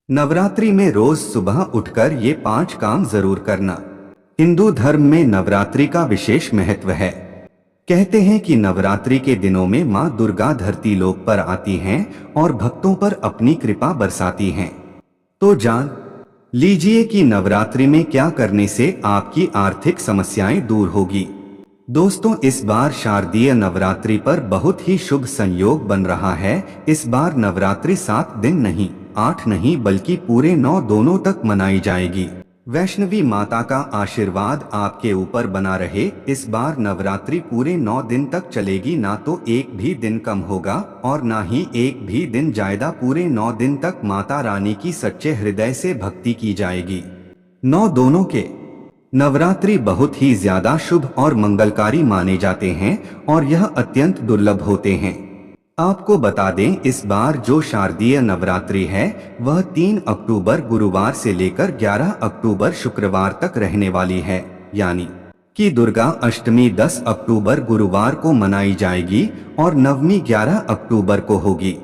नवरात्रि में रोज सुबह उठकर ये 5 काम जरूर करना। हिंदू धर्म में नवरात्रि का विशेष महत्व है। कहते हैं कि नवरात्रि के दिनों में माँ दुर्गा धरती लोक पर आती हैं और भक्तों पर अपनी कृपा बरसाती हैं। तो जान लीजिए कि नवरात्रि में क्या करने से आपकी आर्थिक समस्याएं दूर होगी। दोस्तों, इस बार शारदीय नवरात्रि पर बहुत ही शुभ संयोग बन रहा है। इस बार नवरात्रि 7 दिन नहीं, 8 नहीं बल्कि पूरे 9 दोनों तक मनाई जाएगी। वैष्णवी माता का आशीर्वाद आपके ऊपर बना रहे। इस बार नवरात्रि पूरे 9 दिन तक चलेगी। ना तो एक भी दिन कम होगा और ना ही एक भी दिन ज्यादा। पूरे 9 दिन तक माता रानी की सच्चे हृदय से भक्ति की जाएगी। 9 दोनों के नवरात्रि बहुत ही ज्यादा शुभ और मंगलकारी माने जाते हैं और यह अत्यंत दुर्लभ होते हैं। आपको बता दें, इस बार जो शारदीय नवरात्रि है वह 3 अक्टूबर गुरुवार से लेकर 11 अक्टूबर शुक्रवार तक रहने वाली है। यानी कि दुर्गा अष्टमी 10 अक्टूबर गुरुवार को मनाई जाएगी और नवमी 11 अक्टूबर को होगी।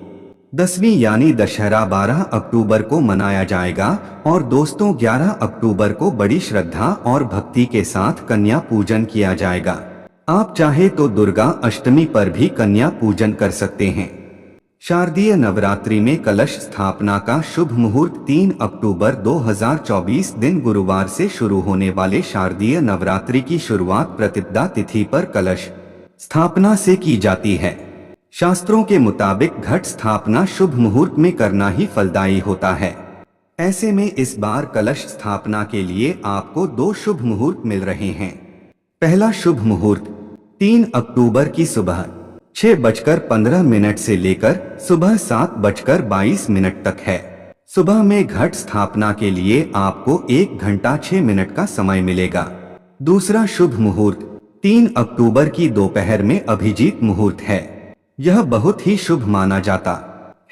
10वीं यानी दशहरा 12 अक्टूबर को मनाया जाएगा। और दोस्तों, 11 अक्टूबर को बड़ी श्रद्धा और भक्ति के साथ कन्या पूजन किया जाएगा। आप चाहे तो दुर्गा अष्टमी पर भी कन्या पूजन कर सकते हैं। शारदीय नवरात्रि में कलश स्थापना का शुभ मुहूर्त 3 अक्टूबर 2024 दिन गुरुवार से शुरू होने वाले शारदीय नवरात्रि की शुरुआत प्रतिपदा तिथि पर कलश स्थापना से की जाती है। शास्त्रों के मुताबिक घट स्थापना शुभ मुहूर्त में करना ही फलदायी होता है। ऐसे में इस बार कलश स्थापना के लिए आपको 2 शुभ मुहूर्त मिल रहे हैं। पहला शुभ मुहूर्त 3 अक्टूबर की सुबह 6:15 से लेकर सुबह 7:22 तक है। सुबह में घट स्थापना के लिए आपको 1 घंटा 6 मिनट का समय मिलेगा। दूसरा शुभ मुहूर्त 3 अक्टूबर की दोपहर में अभिजीत मुहूर्त है। यह बहुत ही शुभ माना जाता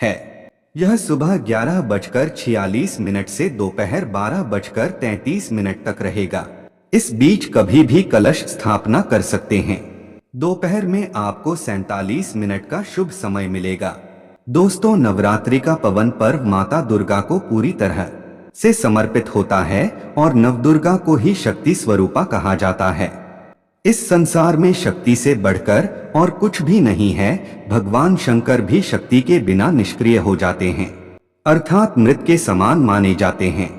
है। यह सुबह 11:46 से दोपहर 12:33 तक रहेगा। इस बीच कभी भी कलश स्थापना कर सकते हैं। दोपहर में आपको 47 मिनट का शुभ समय मिलेगा। दोस्तों, नवरात्रि का पवन पर्व माता दुर्गा को पूरी तरह से समर्पित होता है और नवदुर्गा को ही शक्ति स्वरूपा कहा जाता है। इस संसार में शक्ति से बढ़कर और कुछ भी नहीं है। भगवान शंकर भी शक्ति के बिना निष्क्रिय हो जाते हैं, अर्थात मृत के समान माने जाते हैं।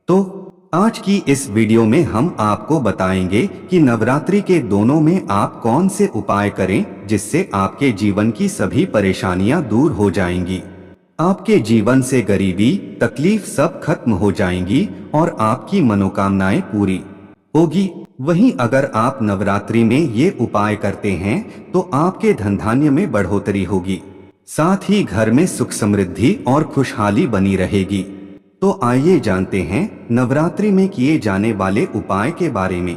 तो आज की इस वीडियो में हम आपको बताएंगे कि नवरात्रि के दोनों में आप कौन से उपाय करें जिससे आपके जीवन की सभी परेशानियां दूर हो जाएंगी। आपके जीवन से गरीबी, तकलीफ सब खत्म हो जाएंगी और आपकी मनोकामनाएं पूरी होगी। वहीं अगर आप नवरात्रि में ये उपाय करते हैं तो आपके धन धान्य में बढ़ोतरी होगी, साथ ही घर में सुख समृद्धि और खुशहाली बनी रहेगी। तो आइए जानते हैं नवरात्रि में किए जाने वाले उपाय के बारे में।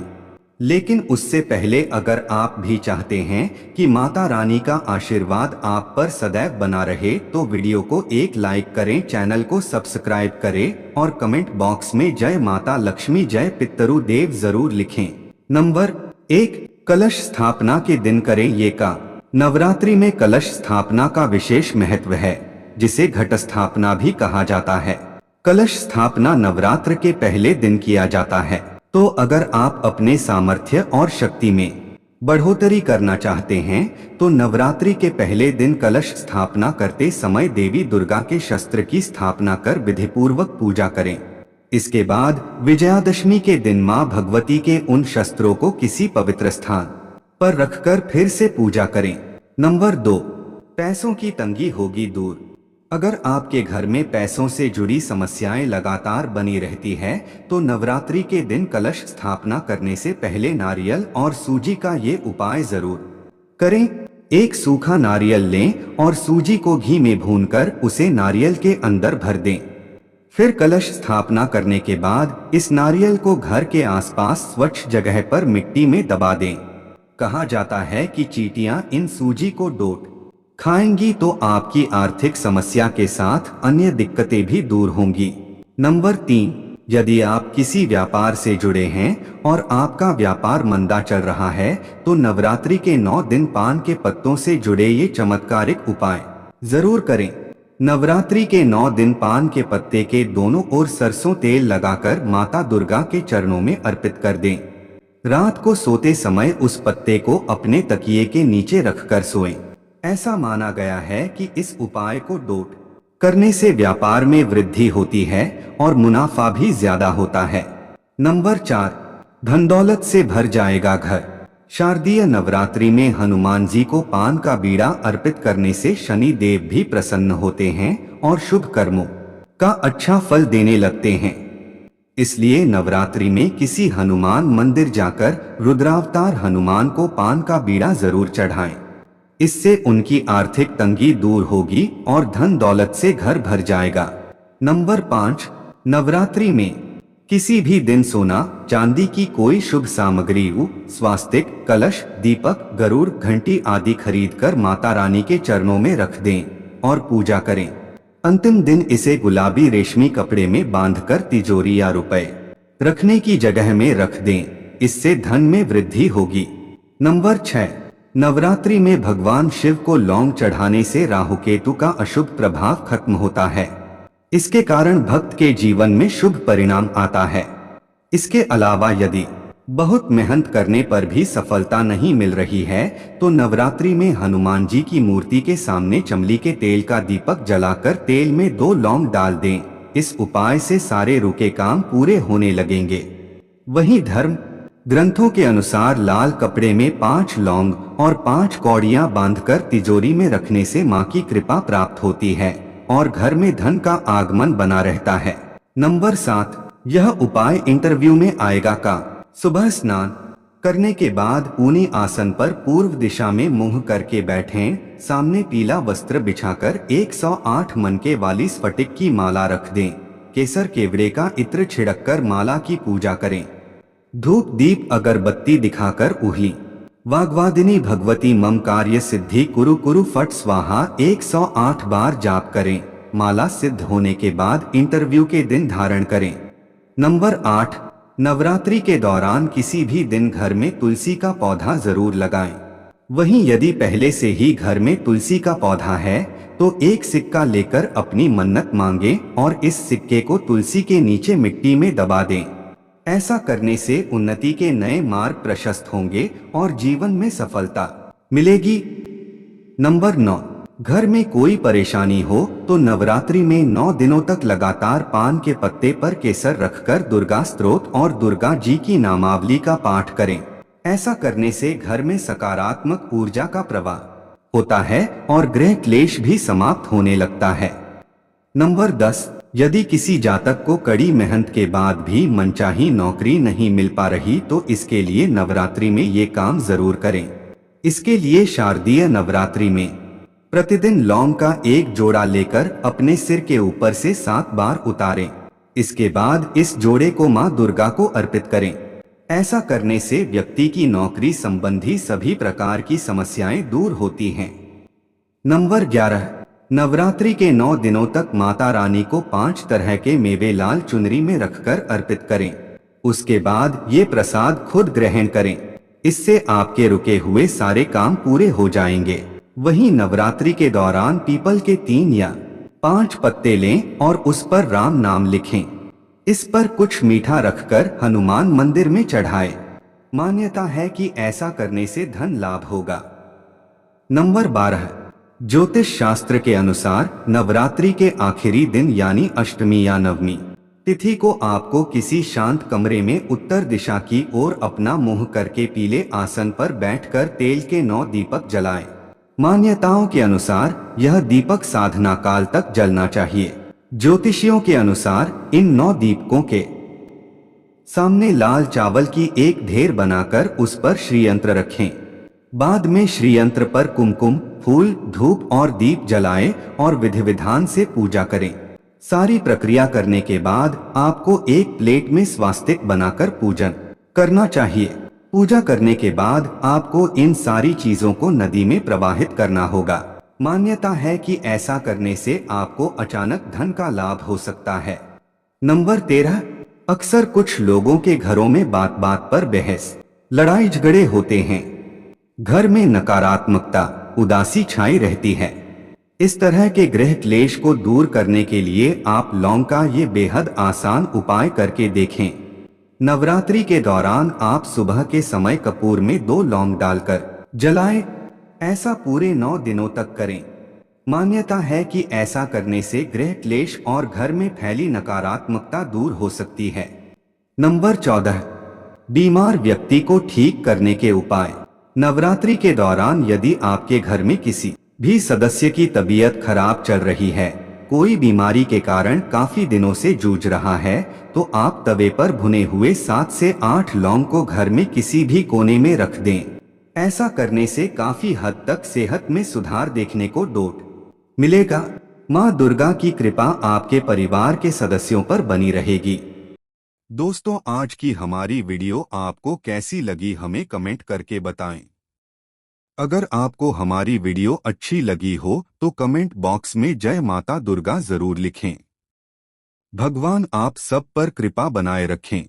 लेकिन उससे पहले अगर आप भी चाहते हैं कि माता रानी का आशीर्वाद आप पर सदैव बना रहे तो वीडियो को एक लाइक करें, चैनल को सब्सक्राइब करें और कमेंट बॉक्स में जय माता लक्ष्मी जय पितरु देव जरूर लिखें। नंबर 1, कलश स्थापना के दिन करें ये काम। नवरात्रि में कलश स्थापना का विशेष महत्व है, जिसे घट स्थापना भी कहा जाता है। कलश स्थापना नवरात्र के पहले दिन किया जाता है। तो अगर आप अपने सामर्थ्य और शक्ति में बढ़ोतरी करना चाहते हैं तो नवरात्रि के पहले दिन कलश स्थापना करते समय देवी दुर्गा के शस्त्र की स्थापना कर विधिपूर्वक पूजा करें। इसके बाद विजयादशमी के दिन मां भगवती के उन शस्त्रों को किसी पवित्र स्थान पर रखकर फिर से पूजा करें। नंबर 2, पैसों की तंगी होगी दूर। अगर आपके घर में पैसों से जुड़ी समस्याएं लगातार बनी रहती है तो नवरात्रि के दिन कलश स्थापना करने से पहले नारियल और सूजी का ये उपाय जरूर करें। एक सूखा नारियल लें और सूजी को घी में भूनकर उसे नारियल के अंदर भर दें। फिर कलश स्थापना करने के बाद इस नारियल को घर के आसपास स्वच्छ जगह पर मिट्टी में दबा दें। कहा जाता है कि चींटियां इन सूजी को डोट खाएंगी तो आपकी आर्थिक समस्या के साथ अन्य दिक्कतें भी दूर होंगी। नंबर 3, यदि आप किसी व्यापार से जुड़े हैं और आपका व्यापार मंदा चल रहा है तो नवरात्रि के 9 दिन पान के पत्तों से जुड़े ये चमत्कारिक उपाय जरूर करें। नवरात्रि के 9 दिन पान के पत्ते के दोनों ओर सरसों तेल लगाकर माता दुर्गा के चरणों में अर्पित कर दें। रात को सोते समय उस पत्ते को अपने तकिए के नीचे रखकर सोएं। ऐसा माना गया है कि इस उपाय को डोट करने से व्यापार में वृद्धि होती है और मुनाफा भी ज्यादा होता है। नंबर 4, धन दौलत से भर जाएगा घर। शारदीय नवरात्रि में हनुमान जी को पान का बीड़ा अर्पित करने से शनि देव भी प्रसन्न होते हैं और शुभ कर्मों का अच्छा फल देने लगते हैं। इसलिए नवरात्रि में किसी हनुमान मंदिर जाकर रुद्रावतार हनुमान को पान का बीड़ा जरूर चढ़ाएं। इससे उनकी आर्थिक तंगी दूर होगी और धन दौलत से घर भर जाएगा। नंबर 5, नवरात्रि में किसी भी दिन सोना चांदी की कोई शुभ सामग्री स्वास्तिक, कलश, दीपक, गरुड़, घंटी आदि खरीदकर माता रानी के चरणों में रख दें और पूजा करें। अंतिम दिन इसे गुलाबी रेशमी कपड़े में बांधकर तिजोरी या रुपए रखने की जगह में रख दें। इससे धन में वृद्धि होगी। नंबर 6, नवरात्रि में भगवान शिव को लौंग चढ़ाने से राहु केतु का अशुभ प्रभाव खत्म होता है। इसके कारण भक्त के जीवन में शुभ परिणाम आता है। इसके अलावा यदि बहुत मेहनत करने पर भी सफलता नहीं मिल रही है तो नवरात्रि में हनुमान जी की मूर्ति के सामने चमली के तेल का दीपक जलाकर तेल में 2 लौंग डाल दें। इस उपाय से सारे रुके काम पूरे होने लगेंगे। वहीं धर्म ग्रंथों के अनुसार लाल कपड़े में 5 लौंग और 5 कौड़ियां बांधकर तिजोरी में रखने से मां की कृपा प्राप्त होती है और घर में धन का आगमन बना रहता है। नंबर 7, यह उपाय इंटरव्यू में आएगा का। सुबह स्नान करने के बाद ऊनी आसन पर पूर्व दिशा में मुंह करके बैठें। सामने पीला वस्त्र बिछाकर 108 मनके वाली स्फटिक की माला रख दें। केसर केवड़े का इत्र छिड़ककर माला की पूजा करें। धूप दीप अगरबत्ती दिखाकर उहली वाग्वादिनी भगवती मम कार्य सिद्धि कुरु कुरु फट स्वाहा 108 बार जाप करें। माला सिद्ध होने के बाद इंटरव्यू के दिन धारण करें। नंबर 8, नवरात्रि के दौरान किसी भी दिन घर में तुलसी का पौधा जरूर लगाएं। वहीं यदि पहले से ही घर में तुलसी का पौधा है तो एक सिक्का लेकर अपनी मन्नत मांगे और इस सिक्के को तुलसी के नीचे मिट्टी में दबा दें। ऐसा करने से उन्नति के नए मार्ग प्रशस्त होंगे और जीवन में सफलता मिलेगी। नंबर 9, घर में कोई परेशानी हो तो नवरात्रि में 9 दिनों तक लगातार पान के पत्ते पर केसर रखकर दुर्गा स्तोत्र और दुर्गा जी की नामावली का पाठ करें। ऐसा करने से घर में सकारात्मक ऊर्जा का प्रवाह होता है और ग्रह क्लेश भी समाप्त होने लगता है। नंबर 10, यदि किसी जातक को कड़ी मेहनत के बाद भी मनचाही नौकरी नहीं मिल पा रही तो इसके लिए नवरात्रि में ये काम जरूर करें। इसके लिए शारदीय नवरात्रि में प्रतिदिन लौंग का 1 जोड़ा लेकर अपने सिर के ऊपर से 7 बार उतारें। इसके बाद इस जोड़े को मां दुर्गा को अर्पित करें। ऐसा करने से व्यक्ति की नौकरी संबंधी सभी प्रकार की समस्याएं दूर होती हैं। नंबर 11, नवरात्रि के 9 दिनों तक माता रानी को 5 तरह के मेवे लाल चुनरी में रखकर अर्पित करें। उसके बाद ये प्रसाद खुद ग्रहण करें। इससे आपके रुके हुए सारे काम पूरे हो जाएंगे। वहीं नवरात्रि के दौरान पीपल के 3 या 5 पत्ते लें और उस पर राम नाम लिखें। इस पर कुछ मीठा रखकर हनुमान मंदिर में चढ़ाएं। मान्यता है कि ऐसा करने से धन लाभ होगा। नंबर 12, ज्योतिष शास्त्र के अनुसार नवरात्रि के आखिरी दिन यानी अष्टमी या नवमी तिथि को आपको किसी शांत कमरे में उत्तर दिशा की ओर अपना मुंह करके पीले आसन पर बैठकर तेल के 9 दीपक जलाएं। मान्यताओं के अनुसार यह दीपक साधना काल तक जलना चाहिए। ज्योतिषियों के अनुसार इन 9 दीपकों के सामने लाल चावल की एक ढेर बनाकर उस पर श्रीयंत्र रखें। बाद में श्रीयंत्र पर कुमकुम, फूल, धूप और दीप जलाएं और विधि विधान से पूजा करें। सारी प्रक्रिया करने के बाद आपको एक प्लेट में स्वास्तिक बनाकर पूजन करना चाहिए। पूजा करने के बाद आपको इन सारी चीजों को नदी में प्रवाहित करना होगा। मान्यता है कि ऐसा करने से आपको अचानक धन का लाभ हो सकता है। नंबर 13, अक्सर कुछ लोगों के घरों में बात बात पर बहस लड़ाई झगड़े होते हैं। घर में नकारात्मकता, उदासी छाई रहती है। इस तरह के गृह क्लेश को दूर करने के लिए आप लौंग का ये बेहद आसान उपाय करके देखें। नवरात्रि के दौरान आप सुबह के समय कपूर में 2 लौंग डालकर जलाएं। ऐसा पूरे 9 दिनों तक करें। मान्यता है कि ऐसा करने से गृह क्लेश और घर में फैली नकारात्मकता दूर हो सकती है। नंबर 14, बीमार व्यक्ति को ठीक करने के उपाय। नवरात्रि के दौरान यदि आपके घर में किसी भी सदस्य की तबीयत खराब चल रही है, कोई बीमारी के कारण काफी दिनों से जूझ रहा है, तो आप तवे पर भुने हुए 7 से 8 लौंग को घर में किसी भी कोने में रख दें। ऐसा करने से काफी हद तक सेहत में सुधार देखने को मिलेगा। माँ दुर्गा की कृपा आपके परिवार के सदस्यों पर बनी रहेगी। दोस्तों, आज की हमारी वीडियो आपको कैसी लगी हमें कमेंट करके बताएं। अगर आपको हमारी वीडियो अच्छी लगी हो तो कमेंट बॉक्स में जय माता दुर्गा जरूर लिखें। भगवान आप सब पर कृपा बनाए रखें।